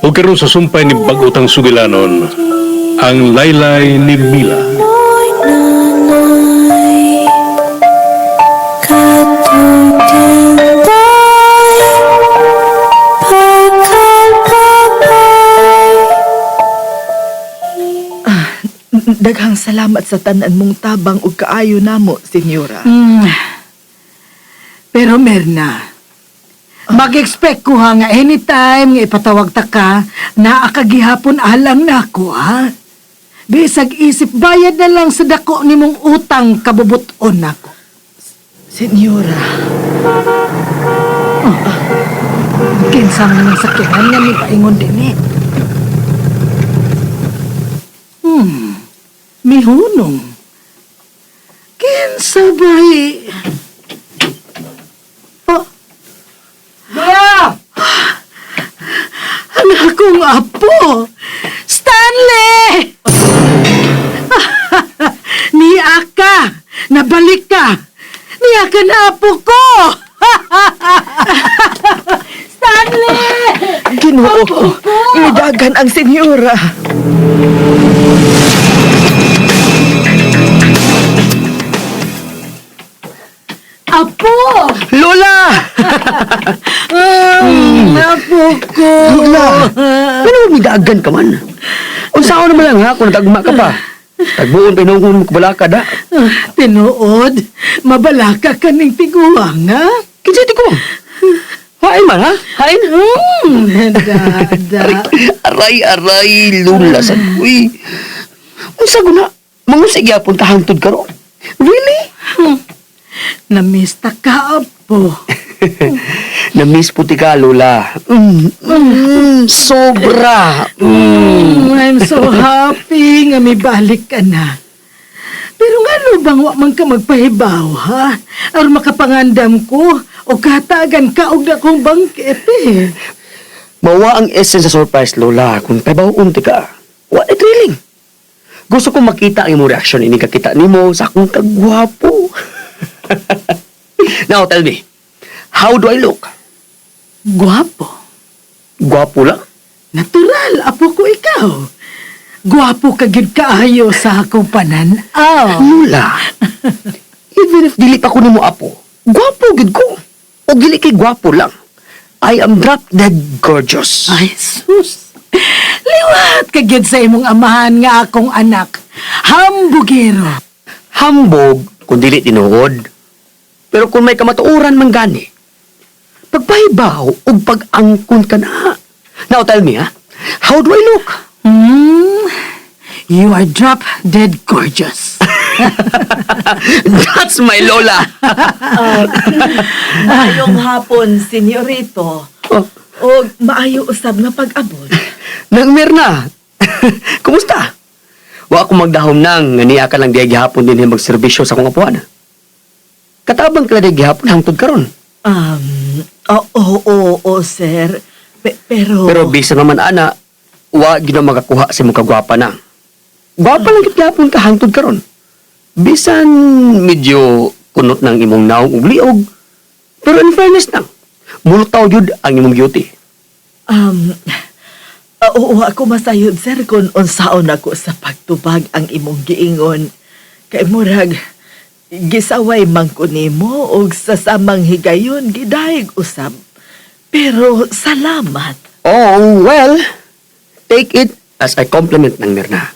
O karon sa sumpay ni bagutang sugilanon, ang laylay ni Mila. Mo'y nanay, katunggan tayo, pagkalpapay. Daghang salamat sa tanan mong tabang ug kaayo namo, senyora. Pero Merna, mag-expect ko ha nga anytime nga ipatawag ta ka na akagihapon alang nako ha. Bisag isip bayad na lang sa dako nimong utang kabubuton nako. Senyora, Kinsa man ang sakyanan nga may paingon din eh. Mihunong. Kinsa ba'y... Oh. Ang akong apo! Stanley! Niya ka! Nabalik ka! Niya ka na apo ko! Stanley! Ginoo ko, inidagan ang senyora. Apo! Lola! Apo ko! Lola! Ano midagan ka man? Unsaon naman lang ha kung nagagma ka pa? Tagbuon pinungon mo kabalakad ha? Tinuod, mabalaka ka ning tiguang, ha? Kinsa ti ko? Hain man ha? Hain? Dada. Aray, Lola sa uy. Unsa guna? Mangusig yapon ta hangtod karon. Really? Namista ka, Apo. Na-miss puti ka, Lola. Sobra. I'm so happy nga may balik ka na. Pero nga bang wa man ka magpahibaw, ha? Or makapangandam ko o katagan ka og dakong bangket, eh. Mawa ang essence sa surprise, Lola. Kung tabaw ti ka, what a thrilling. Gusto ko makita ang imong reaction ini kakita nimo sa akong kagwapo. Now, tell me, how do I look? Guwapo. Gwapo lang? Natural, Apo ko ikaw. Guwapo ka gyud kaayo sa akong pananaw. Lola, even if dili pa ko nimo apo, gwapo gid ko. O dili kay gwapo lang. I am drop dead gorgeous. Ay, sus. Liwat ka gyud sa imong amahan nga akong anak. Hambugero. Hambog kung dili tinuod. Pero kung may kamatuoran man gani, pagpahibaw o pag-angkon ka na. Now tell me, ha? How do I look? You are drop dead gorgeous. That's my Lola. Maayong hapon, senyorito. Oh, O maayo usab nga pag-abot. Nang Mirna. Kumusta? Wa ako magdahom nang nga niya ka lang diya gihapon din magserbisyo sa akong apuan. Katabang ka na diya gihapon hangtod karon. Oo, sir. Pero... Pero bisa naman ana, wa gina makakuha sa mong kagwapa na. Gwapa lang kit gihapon ka hangtod karon. Bisan medyo kunot ng imong naong ug liog. Pero in fairness nang, multaw yun ang imong beauty. Oo, ako masayod, sir, kung unsaon ako sa pagtubag ang imong giingon. Kay murag, gisaway man ko nimo og sa samang higayon gidayeg usab. Pero salamat. Oh, well, take it as a compliment ng Mirna.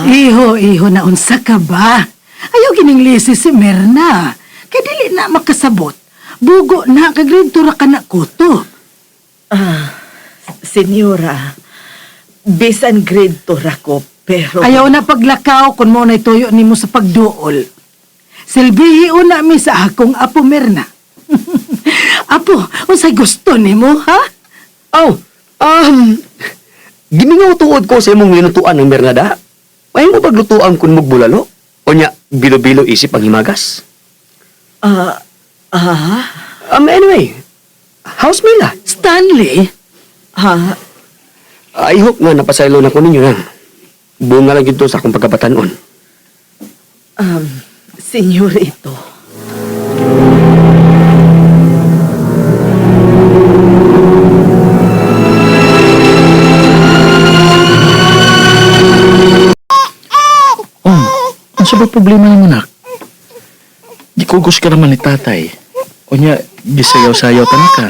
Iho, na unsa ka ba? Ayaw gining lisi si Mirna. Kay dili na makasabot. Bugo na kag ra ka na kuto. Senyora, bisan grade 2 ako, pero... Ayaw na paglakaw kung mo na ituyo nimo sa pagduol. Silbihi una mi sa akong apo Mirna. Apo, unsay gusto nimo, ha? Oh, gimingaw tuod ko sa imong minutuan ng Bernada. May mo paglutuan kun mugbulalo? O niya, bilo-bilo isip ang himagas? Anyway, how's Mila? Stanley? I hope nga napasaylo na ko ninyo na. Bunga lang ito sa akong pagkabatanon. Senyorito. Unsa ba problema ng anak? Gikugos ka naman ni tatay. Unya, gisayaw-sayaw ta na ka.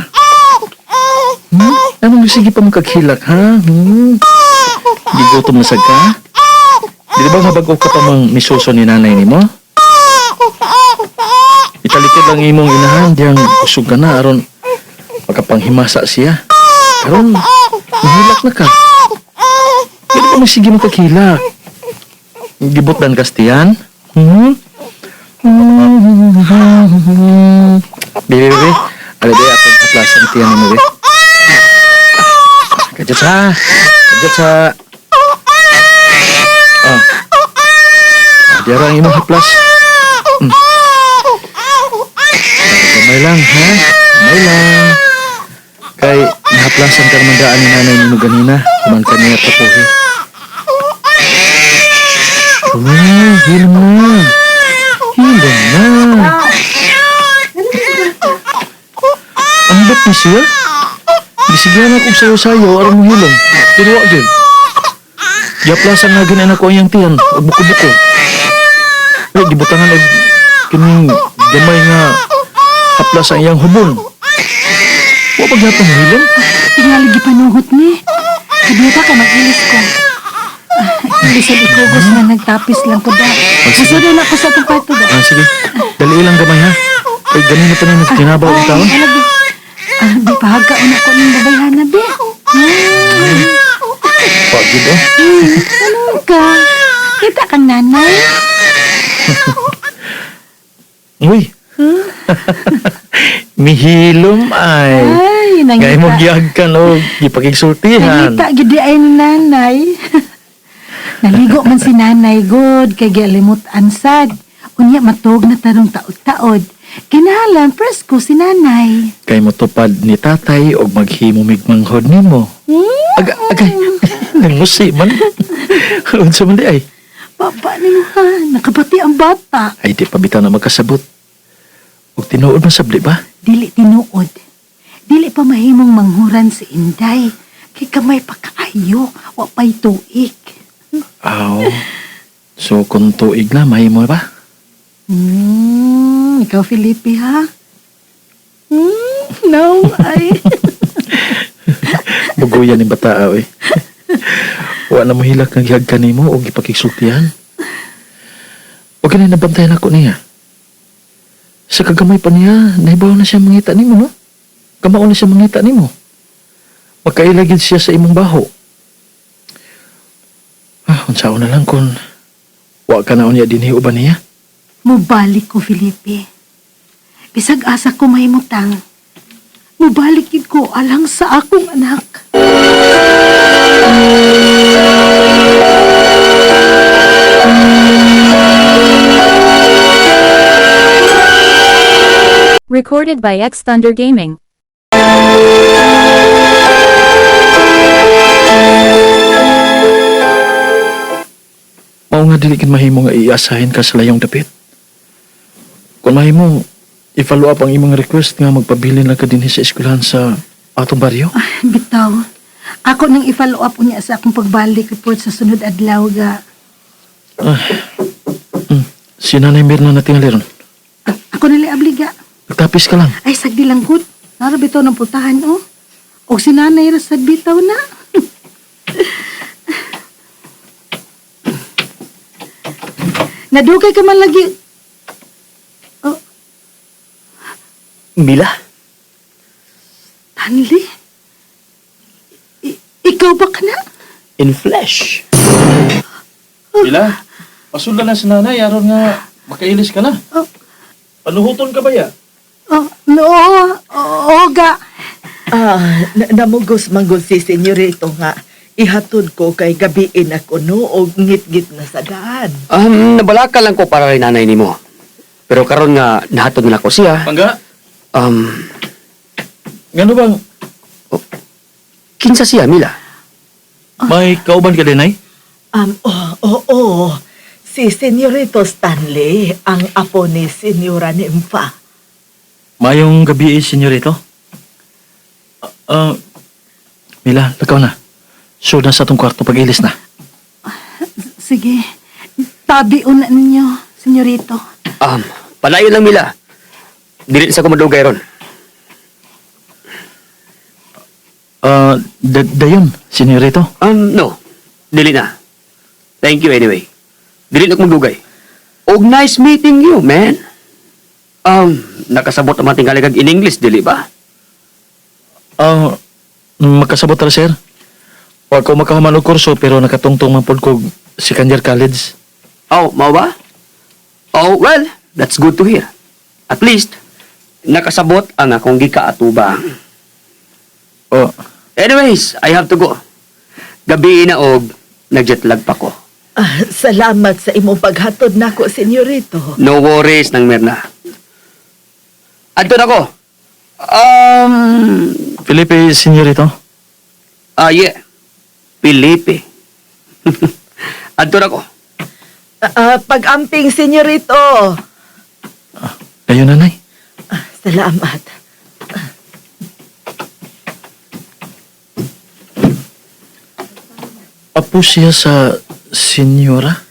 Anong sige pa magkaghilak, ha? Gigutom na sad ka? Di ba mabago ka pa mang misuso ni nanay ni mo? Italikod lang imong inahan, diyang usog ka na, aron makapanghimasa siya. Aron, mahilak na ka. Di ba sige magkaghilak? Gibutan kastiyan? Bebe, ada dia atong atlasan tiyan mo, bebe. Kajat sa. Oh. Jarang imong haplas. Gamay lang, ha? Gamay lang. Kay nahaplasan ka naman daan ni nanay mo ganina. Kuman ka niya tapuhi. Hilang na. Hilang na. Ang bat ni siya? Gisigyan akong sayo-sayo aron mo hilang. Pero wag yun. Yaplasan nga ganin ako ang tiyan. O buko-buko. Ay, gibutangan og kining gamay nga haplas ang iyang hubon. Wa pa gyapon mo hilang? Tingali gipanuhot ni. Kabita ka mag-ilis ko. Bisan ikugos na nagtapis lang ko da. Susunod na ko sa itong kwarto da. Sige. Dali lang gamay ha. Ay, ganun na pa na nagkinabaw ang taon. Di pa hagkaon ako ng babayhan na, be. Wag yun oh. Ano ka? Kita kang nanay? Uy. Mihilom ay. Ay, Ngay mo nangita. giyag ka no. Gipakigsultihan. Nangita, gidi ay ni nanay. Naligo man si nanay, good. Kay gialimot ansad. Unya matog na tarong taod-taod. Kinahalan, presko si nanay. Kay mo tupad ni tatay o maghimumig manghod ni mo. Agay. Nangusi man. Unsa man di ay. Papa ni mo ha, nakabati ang bata. Ay di pa bitaw na magkasabot. Ug tinuod man sabli ba? Dili tinuod. Dili pa mahimong manghuran si Inday. Kay kamay pa kaayo, wa pa'y tuig. Aw. So kung tuig na, mahimo ba? Ikaw, Felipe, ha? No, ay. Buguyan ni bata oy. Wa na mahilak ng gihag kanimo o gipakigsultihan. O ganay nabantayan ako niya. Sa kagamay pa niya, nahibaw na siya mangita nimo, no? Kamao na siya mangita nimo. Magkailagid siya sa imong baho. Unsaon na lang kung wa ka na unya dinhi uban niya. Mubalik ko, Felipe. Bisag asa ko mahimutang. Mubalik yun ko alang sa akong anak. Recorded by X Thunder Gaming. Mao nga dili gid mahimo nga iasahin ka sa layong dapit. Kung mahimo, i-follow up ang imong request nga magpabilin lang ka dinhi sa eskwelahan sa atong baryo. Bitaw, ako nang i-follow up niya sa akong pagbalik report sa sunod adlaw ga. Si Nanay Mirna na tingali ron. Ako nali abliga. Nagtapis ka lang. Ay, sagdi lang good. Nara bitaw ng pultahan, oh. O si nanay rasad bitaw na. Nadugay ka man lagi. Oh, Mila? Tanli? Ikaw ba ka na? In flesh. Ila, pasulda na si Nanay aron nga makailis ka na. Oh. Panuhuton ka ba ya? Oh, no, oga. Namugos manggol si senyorito nga. Ihatod ko kay gabiin ako no og ngit-ngit na sa daan. Nabalaka lang ko para rin nanay nimo. Pero karon nga nahatod na ako siya. Pangga, ngano bang Kinsa siya, Mila? may kauban ka din ay? Oo. Si senyorito Stanley, ang apo ni Senyora Nympha. Mayong gabi, senyorito. Mila, lakaw na. So, na sa atong kwarto pag-ilis na. Sige. tabi una ninyo, senyorito. Palayo lang Mila. Dili sa ko madugay ron. Dayon, senyorito. No. Dili na. Thank you anyway. Dili na ko magdugay. Og nice meeting you, man. Nakasabot naman tingali kag in English, dili ba? Makasabot ra, sir. Wa ko makahuman og kurso pero nakatungtong man pod ko second year college. Mao ba? Well, that's good to hear. At least, nakasabot ang akong gikaatubang. Anyways, I have to go. Gabi na og nagjetlag pa ko. Salamat sa imong paghatod nako, senyorito. No worries nang Mirna. Adto na ko. Felipe, senyorito. Yeah. Felipe. Adto na ko. Pag-amping, senyorito. Dayon, nanay. Salamat. Apo siya sa senyora?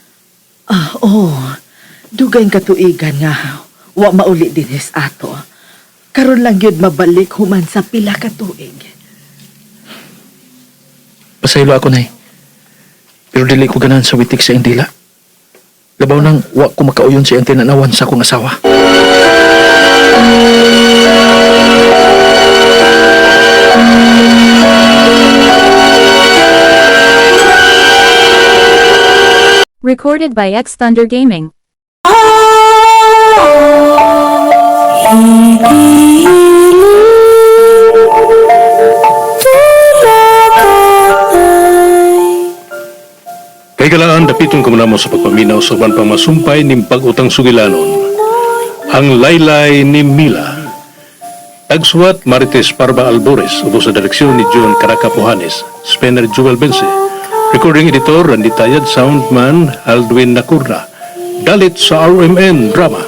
Dugay katuigan nga. Wa mauli dinis ato. Karon lang yun mabalik human sa pila ka tuig. Pasaylo ako, nay. Pero dili ko ganahan sa witik sa indila. Labaw nang wa ko makauyon sa iyang tinanawan sa akong asawa. Recorded by X Thunder Gaming. Kay kalaan dapiton ko mo sa pagpaminaw sa uban pang masumpay ning pag-utang sugilanon. Ang laylay ni Mila. Tagsuwat Marites Parba Albores, ubos sa direksyon ni John Caracapuhanes, Spener Jewel Bense. Recording editor Randy Tayad, soundman Aldwin Nacurna. Dalit sa RMN Drama.